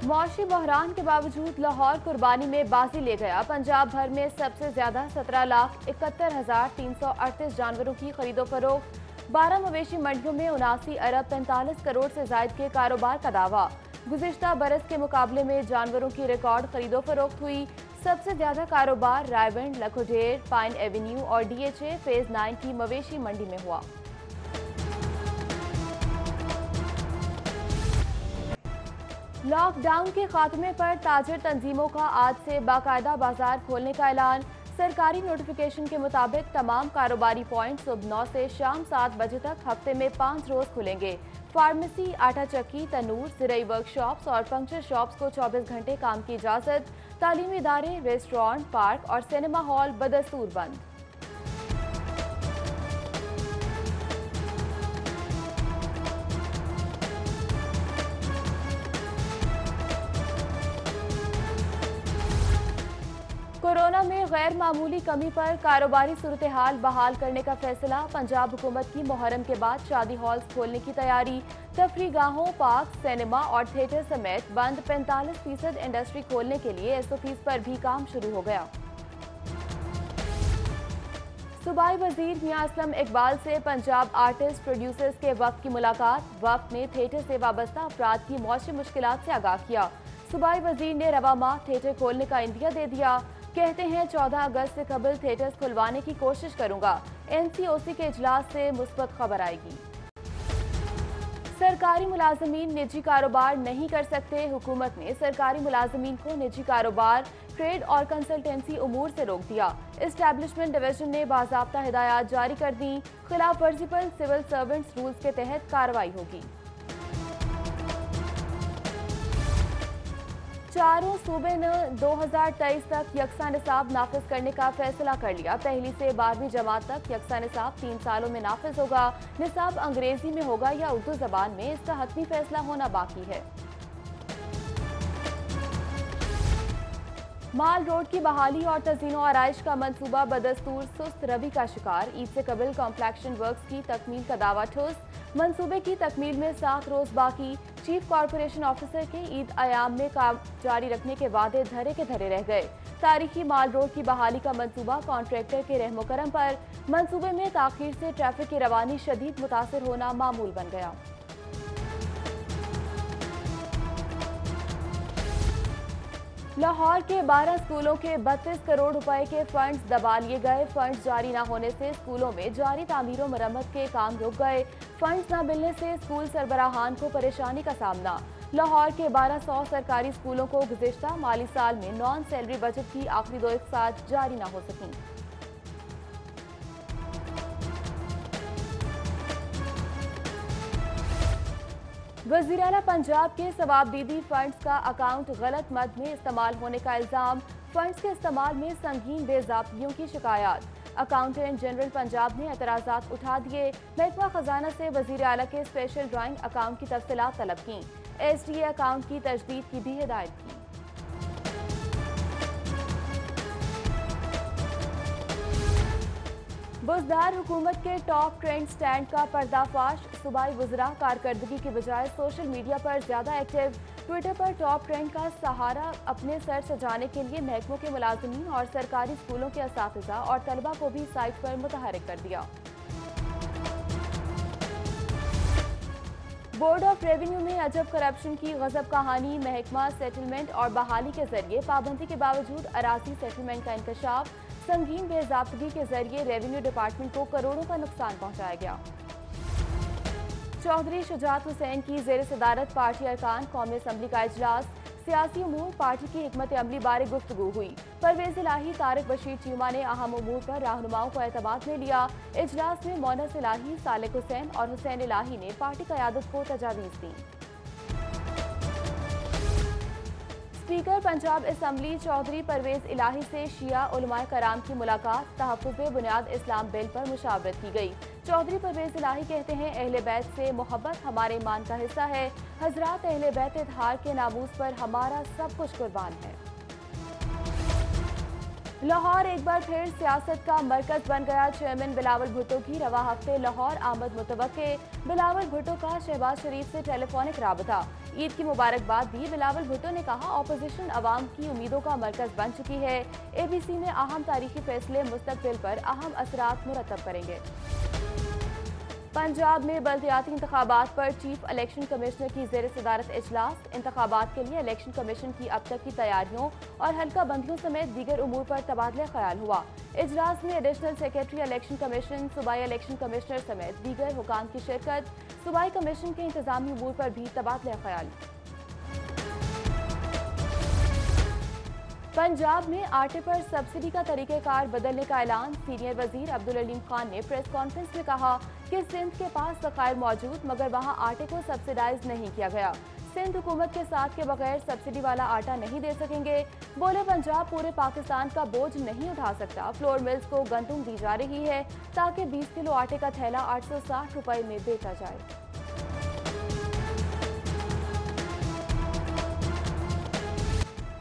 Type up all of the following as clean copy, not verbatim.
मौसमी बहरान के बावजूद लाहौर कुर्बानी में बाजी ले गया। पंजाब भर में सबसे ज्यादा 17,71,338 जानवरों की खरीदो फरोख्त। 12 मवेशी मंडियों में 79 अरब 45 करोड़ से जायद के कारोबार का दावा। गुज़िश्ता बरस के मुकाबले में जानवरों की रिकॉर्ड खरीदो फरोख्त हुई। सबसे ज्यादा कारोबार रायविंड, लखोडेर, पाइन एवेन्यू और DHA फेज 9 की मवेशी मंडी में हुआ। लॉकडाउन के खात्मे पर ताजिर तंजीमों का आज से बाकायदा बाजार खोलने का ऐलान। सरकारी नोटिफिकेशन के मुताबिक तमाम कारोबारी पॉइंट सुबह 9 से शाम 7 बजे तक हफ्ते में 5 रोज खुलेंगे। फार्मेसी, आटा चक्की, तनूर, ज़िरई वर्कशॉप्स और पंक्चर शॉप्स को 24 घंटे काम की इजाजत। तालीमी इदारे, रेस्टोरेंट, पार्क और सिनेमा हॉल बदस्तूर बंद। कोरोना में गैर मामूली कमी पर कारोबारी सूरत हाल बहाल करने का फैसला। पंजाब हुकूमत की मुहर्रम के बाद शादी हॉल्स खोलने की तैयारी। तफरीगाहों, पार्क, सिनेमा और थिएटर समेत बंद 45% इंडस्ट्री खोलने के लिए SOPs पर भी काम शुरू हो गया। सूबाई वजीर मियां असलम इकबाल से पंजाब आर्टिस्ट प्रोड्यूसर्स के वफ्द की मुलाकात। वफ्द ने थिएटर से वाबस्ता अफराद की मौसमी मुश्किलात से आगाह किया। सूबाई वजीर ने रवा माह थिएटर खोलने का इंदिया दे दिया। कहते हैं 14 अगस्त से कबल थिएटर्स खुलवाने की कोशिश करूंगा। NCOC के इजलास से मुस्बत खबर आएगी। सरकारी मुलाजमीन निजी कारोबार नहीं कर सकते। हुकूमत ने सरकारी मुलाजमीन को निजी कारोबार, ट्रेड और कंसल्टेंसी उमूर से रोक दिया। एस्टैब्लिशमेंट डिवीजन ने बाज़ाब्ता हिदायत जारी कर दी। खिलाफ वर्जी पर सिविल सर्वेंट्स रूल्स के तहत कार्रवाई होगी। चारों सूबे ने 2023 तक यकसा निसाब नाफिज करने का फैसला कर लिया। पहली से 12वीं जमात तक यकसा निसाब 3 सालों में नाफिज होगा। निसाब अंग्रेजी में होगा या उर्दू जबान में, इसका हतमी फैसला होना बाकी है। माल रोड की बहाली और तज़ीनो आराइश का मंसूबा बदस्तूर सुस्त रवि का शिकार। ईद से कबल कॉम्प्लेक्शन वर्क्स की तकमील का दावा ठुस। मंसूबे की तकमील में 7 रोज बाकी। चीफ कॉरपोरेशन ऑफिसर के ईद आयाम में काम जारी रखने के वादे धरे के धरे रह गए। तारीखी माल रोड की बहाली का मंसूबा कॉन्ट्रैक्टर के रहमो करम पर। मंसूबे में ताखीर से ट्रैफिक की रवानी शदीद मुतासिर होना मामूल बन गया। लाहौर के 12 स्कूलों के 32 करोड़ रुपए के फंड्स दबा लिए गए। फंड्स जारी न होने से स्कूलों में जारी तामीर और मरम्मत के काम रुक गए। फंड्स न मिलने से स्कूल सरबराहान को परेशानी का सामना। लाहौर के 1200 सरकारी स्कूलों को गुज़िश्ता माली साल में नॉन सैलरी बजट की आखिरी 2 इक़सात जारी न हो सकी। वज़ीर आला पंजाब के सवाबदीदी फंड्स का अकाउंट गलत मद में इस्तेमाल होने का इल्जाम। फंड्स के इस्तेमाल में संगीन बेज़ाब्तियों की शिकायत। अकाउंटेंट जनरल पंजाब ने एतराज़ात उठा दिए। महकमा खजाना से वज़ीर आला के स्पेशल ड्राइंग अकाउंट की तफसीलात तलब की। SDA अकाउंट की तजदीद की भी हिदायत की। बुज़दार हुकूमत के टॉप ट्रेंड स्टैंड का पर्दाफाश। सूबाई वज़रा कारकर्दगी की बजाय सोशल मीडिया पर ज्यादा एक्टिव। ट्विटर पर टॉप ट्रेंड का सहारा अपने सर सजाने के लिए महकमों के मुलाजमीन और सरकारी स्कूलों के असातिज़ा और तलबा को भी साइट पर मुतहरिक कर दिया। बोर्ड ऑफ रेवेन्यू में अजब करप्शन की गजब कहानी। महकमा सेटलमेंट और बहाली के जरिए पाबंदी के बावजूद अराजी सेटलमेंट का इंकशाफ। संगीन बेज़ाब्तगी के जरिए रेवेन्यू डिपार्टमेंट को करोड़ों का नुकसान पहुंचाया गया। चौधरी शुजात हुसैन की ज़ेर सदारत पार्टी अरकान कौमी असम्बली का इजलास। सियासी उमूर, पार्टी की हिकमत अमली बारे गुफ्तगू हुई। परवेज इलाही, तारिक बशीर चीमा ने अहम उमूर पर रहनुमाओं को एतमाद में लिया। इजलास में मोनस इलाही, सालेक हुसैन और हुसैन इलाही ने पार्टी क़यादत को तजावीज़ दी। स्पीकर पंजाब असम्बली चौधरी परवेज इलाही से शिया उलमाए कराम की मुलाकात। तहफ़्फ़ुज़ बुनियाद इस्लाम बिल पर मुशावरत की गई। चौधरी परवेज इलाही कहते हैं अहले बैत से मोहब्बत हमारे ईमान का हिस्सा है। हजरात अहले बैत इत्हार के नामूस पर हमारा सब कुछ कुर्बान है। लाहौर एक बार फिर सियासत का मरकज बन गया। चेयरमैन बिलावल भुट्टो की रवा हफ्ते लाहौर आमद मुतवक्के। बिलावल भुट्टो का शहबाज शरीफ से टेलीफोनिक राबता। ईद की मुबारकबाद दी। बिलावल भुट्टो ने कहा, ऑपोजिशन अवाम की उम्मीदों का मरकज बन चुकी है। ABC में अहम तारीखी फैसले मुस्तकबिल पर अहम असरात मुरतब करेंगे। पंजाब में बल्दियाती इंतखाबात पर चीफ इलेक्शन कमिश्नर की ज़ेर सदारत इजलास। इंतखाबात के लिए इलेक्शन कमीशन की अब तक की तैयारियों और हल्का बंदियों समेत दीगर उमूर पर तबादला ख्याल हुआ। इजलास में एडिशनल सेक्रेटरी इलेक्शन कमीशन, सूबाई इलेक्शन कमिश्नर समेत दीगर हुकाम की शिरकत। सूबाई कमीशन के इंतजामी उमूर पर भी तबादला ख्याल। पंजाब में आटे पर सब्सिडी का तरीक़ेकार बदलने का ऐलान। सीनियर वजीर अब्दुल अलीम खान ने प्रेस कॉन्फ्रेंस में कहा कि सिंध के पास ज़खायर मौजूद, मगर वहां आटे को सब्सिडाइज नहीं किया गया। सिंध हुकूमत के साथ के बगैर सब्सिडी वाला आटा नहीं दे सकेंगे। बोले, पंजाब पूरे पाकिस्तान का बोझ नहीं उठा सकता। फ्लोर मिल्स को गंदुम दी जा रही है ताकि 20 किलो आटे का थैला 860 रुपए में बेचा जाए।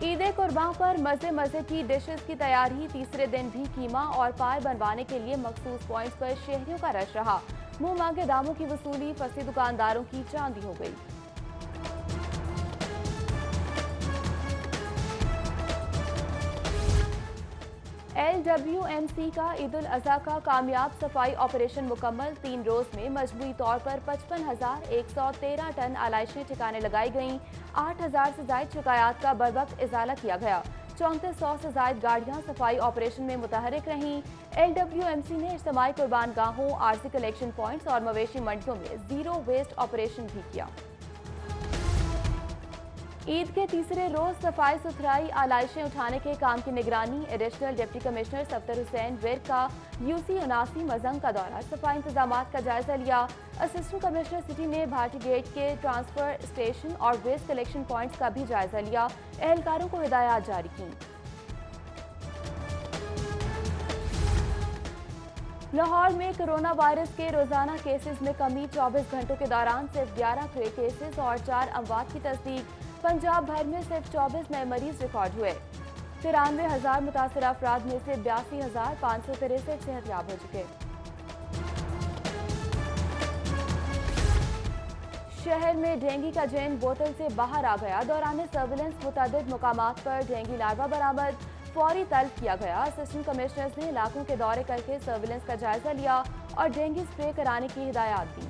ईद कुर्बान पर मज़े मज़े की डिशेस की तैयारी। तीसरे दिन भी कीमा और पाए बनवाने के लिए मखसूस पॉइंट्स पर शहरियों का रश रहा। मुंह मांगे दामों की वसूली फंसी दुकानदारों की चांदी हो गई। LWMC का ईद उल अज़हा का कामयाब सफाई ऑपरेशन मुकम्मल। 3 रोज में मजमूई तौर पर 55,113 टन आलाइशें ठिकाने लगाई गईं। 8,000 से ज्यादा शिकायत का बरवक्त इजाला किया गया। 3400 से ज्यादा गाड़ियां सफाई ऑपरेशन में मुतहरिक रहीं। LWMC ने इज्तिमाई कुर्बान गाहों, आरजी कलेक्शन पॉइंट्स और मवेशी मंडियों में जीरो वेस्ट ऑपरेशन भी किया। ईद के तीसरे रोज सफाई सुथराई आलाइशें उठाने के काम की निगरानी। Additional deputy commissioner Safdar Hussain Virk का UC 79 मजंग का दौरा, सफाई इंतजामात का जायजा लिया। असिस्टेंट कमिश्नर सिटी ने भाटी गेट के ट्रांसफर स्टेशन और वेस्ट कलेक्शन पॉइंट्स का भी जायजा लिया। एहलकारों को हिदायत जारी की। लाहौर में कोरोना वायरस के रोजाना केसेस में कमी। 24 घंटों के दौरान सिर्फ 11 केसेस और 4 अमवात की तस्दीक। पंजाब भर में सिर्फ 24 नए मरीज रिकॉर्ड हुए। 93,000 मुतासर अफराद में से 82,563 सेहतयाब हो चुके। शहर में डेंगू का जैन बोतल से बाहर आ गया। दौरान सर्विलेंस मुतअद्दिद मुकामात पर डेंगू लार्वा बरामद, फौरी तलब किया गया। असिस्टेंट कमिश्नर्स ने इलाकों के दौरे करके सर्विलेंस का जायजा लिया और डेंगू स्प्रे कराने की हिदायत दी।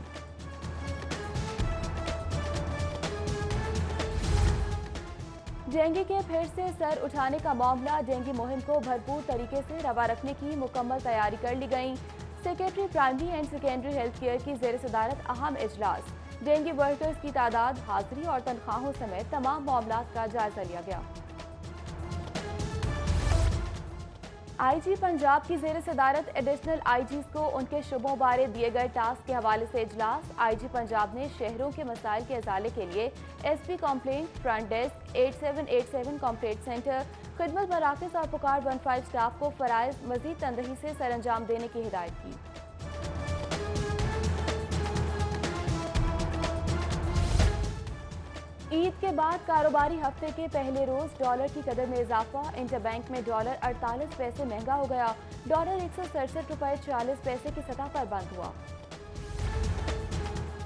डेंगू के फिर से सर उठाने का मामला। डेंगू मुहिम को भरपूर तरीके से रवा रखने की मुकम्मल तैयारी कर ली गई। Secretary primary and secondary health care की ज़ेर सदारत अहम इजलास। डेंगू वर्कर्स की तादाद, हाजिरी और तनख्वाहों समेत तमाम मामलात का जायजा लिया गया। IG पंजाब की ज़ेर सदारत एडिशनल IGs को उनके शुबों बारे दिए गए टास्क के हवाले से इजलास। IG पंजाब ने शहरों के मसाइल के इजाले के लिए SP complaint, front desk, 8787 complaint centre, खिदमत मराकज़ और पुकार 15 स्टाफ को फराइज मजीद तनदही से सरअंजाम देने की हिदायत की। ईद के बाद कारोबारी हफ्ते के पहले रोज डॉलर की कदर में इजाफा। इंटरबैंक में डॉलर 48 पैसे महंगा हो गया। डॉलर 167 रुपए 40 पैसे की सतह पर बंद हुआ।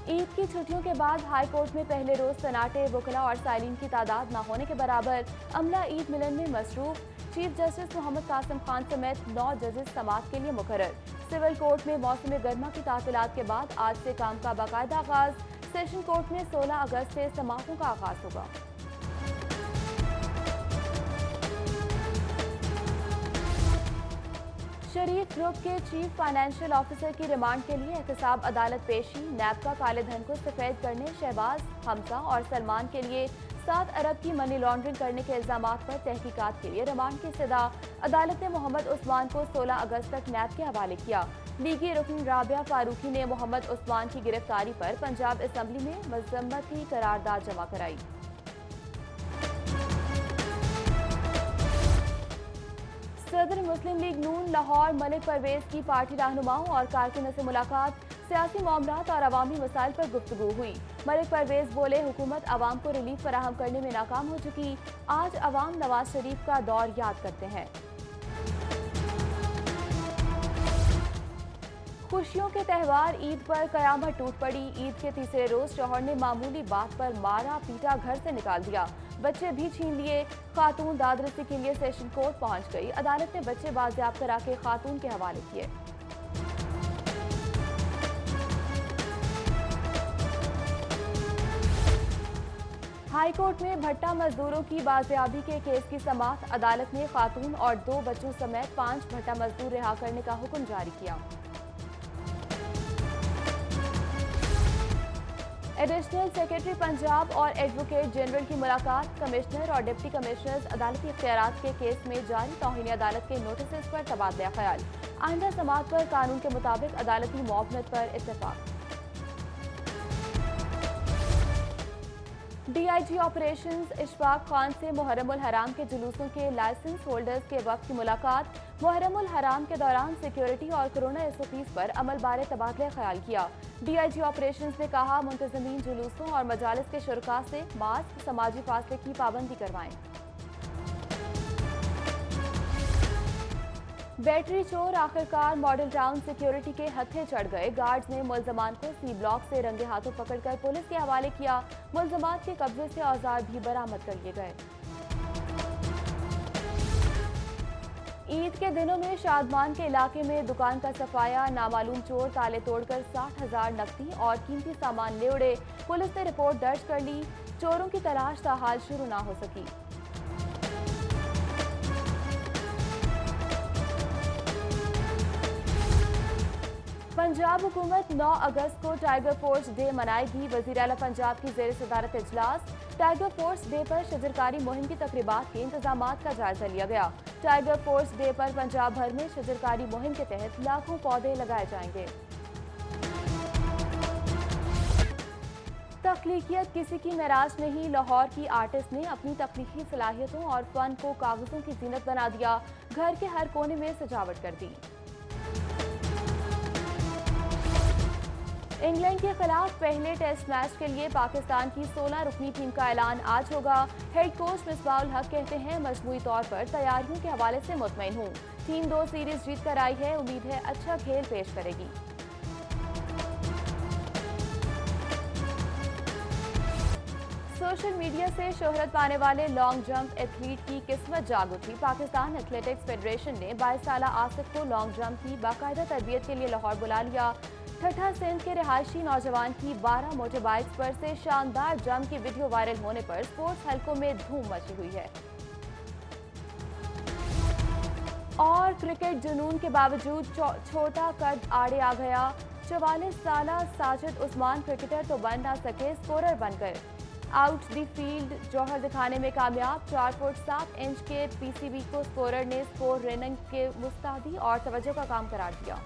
ईद की छुट्टियों के बाद हाई कोर्ट में पहले रोज सन्नाटे, वकला और साइलिन की तादाद न होने के बराबर। अमला ईद मिलन में मसरूफ। चीफ जस्टिस मोहम्मद कासिम खान समेत 9 जजेस समाअत के लिए मुकर्रर। सिविल कोर्ट में मौसम गर्मा की तातीलात के बाद आज से काम का बाकायदा आगाज। सेशन कोर्ट में 16 अगस्त से समाअतों का आगाज होगा। शरीफ ग्रुप के चीफ फाइनेंशियल ऑफिसर की रिमांड के लिए एहतसाब अदालत पेशी। नैब का काले धन को सफेद करने शहबाज, हमजा और सलमान के लिए 7 अरब की मनी लॉन्ड्रिंग करने के इल्जामात पर तहकीकात के लिए रिमांड की सदा। अदालत ने मोहम्मद उस्मान को 16 अगस्त तक नैब के हवाले किया। लीगी रुकन राबिया फारूकी ने मोहम्मद उस्मान की गिरफ्तारी पर पंजाब असम्बली में मजम्मती करारदाद जमा कराई। सदर मुस्लिम लीग नून लाहौर मलिक परवेज की पार्टी रहनुमाओं और कारकुनों से मुलाकात। सियासी मामलात और अवामी मसाइल पर गुफ्तगू हुई। मलिक परवेज बोले, हुकूमत अवाम को रिलीफ फराहम करने में नाकाम हो चुकी। आज अवाम नवाज शरीफ का दौर याद करते हैं। खुशियों के त्यौहार ईद पर कयामत टूट पड़ी। ईद के तीसरे रोज शौहर ने मामूली बात पर मारा पीटा घर से निकाल दिया, बच्चे भी छीन लिए। खातून दादरसी के लिए सेशन कोर्ट पहुंच गई। अदालत ने बच्चे बाजियाब करा के खातून के हवाले किए। हाईकोर्ट में भट्टा मजदूरों की बाजियाबी के केस की समाअत। अदालत ने खातून और 2 बच्चों समेत 5 भट्टा मजदूर रिहा करने का हुक्म जारी किया। एडिशनल सेक्रेटरी पंजाब और एडवोकेट जनरल की मुलाकात। कमिश्नर और डिप्टी कमिश्नर्स अदालती इख्तियारात के केस में जारी तौहीन अदालत के नोटिस पर तबादला ख्याल। आइंदा समाअत पर कानून के मुताबिक अदालती मुआवनत पर इत्तेफाक। डीआईजी ऑपरेशंस इशफाक खान से मुहर्रमुल हराम के जुलूसों के लाइसेंस होल्डर्स के वक्त की मुलाकात। मुहर्रमुल हराम के दौरान सिक्योरिटी और कोरोना एसओपीज पर अमल बारे तबादला ख्याल किया। डीआईजी ऑपरेशंस ने कहा, मुंतजमीन जुलूसों और मजालिस के शुरका से मास्क, समाजी फासले की पाबंदी करवाएं। बैटरी चोर आखिरकार मॉडल टाउन सिक्योरिटी के हत्थे चढ़ गए। गार्ड्स ने मुल्जमान को सी ब्लॉक से रंगे हाथों पकड़कर पुलिस के हवाले किया। मुल्जमान के कब्जे से औजार भी बरामद कर लिए गए। ईद के दिनों में शादमान के इलाके में दुकान का सफाया। नामालूम चोर ताले तोड़कर 60,000 नकदी और कीमती सामान ले उड़े। पुलिस ने रिपोर्ट दर्ज कर ली। चोरों की तलाश ताहाल शुरू ना हो सकी। पंजाब हुकूमत 9 अगस्त को टाइगर फोर्स डे मनाएगी। वज़ीर आला पंजाब की ज़ेर सदारत इजलास। टाइगर फोर्स डे पर शजरकारी मुहिम की तकरीबात के इंतजामात का जायजा लिया गया। टाइगर फोर्स डे पर पंजाब भर में शजरकारी मुहिम के तहत लाखों पौधे लगाए जाएंगे। तख्लीकियत किसी की नाराज नहीं। लाहौर की आर्टिस्ट ने अपनी तख्लीकी सलाहियतों और फन को कागजों की जीनत बना दिया। घर के हर कोने में सजावट कर दी। इंग्लैंड के खिलाफ पहले टेस्ट मैच के लिए पाकिस्तान की 16 रुकनी टीम का ऐलान आज होगा। हेड कोच मिसबाहुल हक कहते हैं, मजमूई तौर पर तैयारियों के हवाले से मुतमईन हूं। टीम 2 सीरीज जीत कर आई है, उम्मीद है अच्छा खेल पेश करेगी। सोशल मीडिया से शोहरत पाने वाले लॉन्ग जंप एथलीट की किस्मत जाग उठी। पाकिस्तान एथलेटिक्स फेडरेशन ने 22 साला आसिफ को लॉन्ग जंप की बाकायदा तरबियत के लिए लाहौर बुला लिया। ठट्ठा सिंध के रिहायशी नौजवान की 12 मोटर बाइक्स पर से शानदार जंप की वीडियो वायरल होने पर स्पोर्ट्स हलकों में धूम मची हुई है। और क्रिकेट जुनून के बावजूद छोटा कद आड़े आ गया। 44 साला साजिद उस्मान क्रिकेटर तो बन ना सके, स्कोरर बनकर आउट दी फील्ड जौहर दिखाने में कामयाब। 4 फुट 7 इंच के पीसीबी को स्कोरर ने स्कोर रनिंग के मुस्तादी और तवज्जो का काम करार दिया।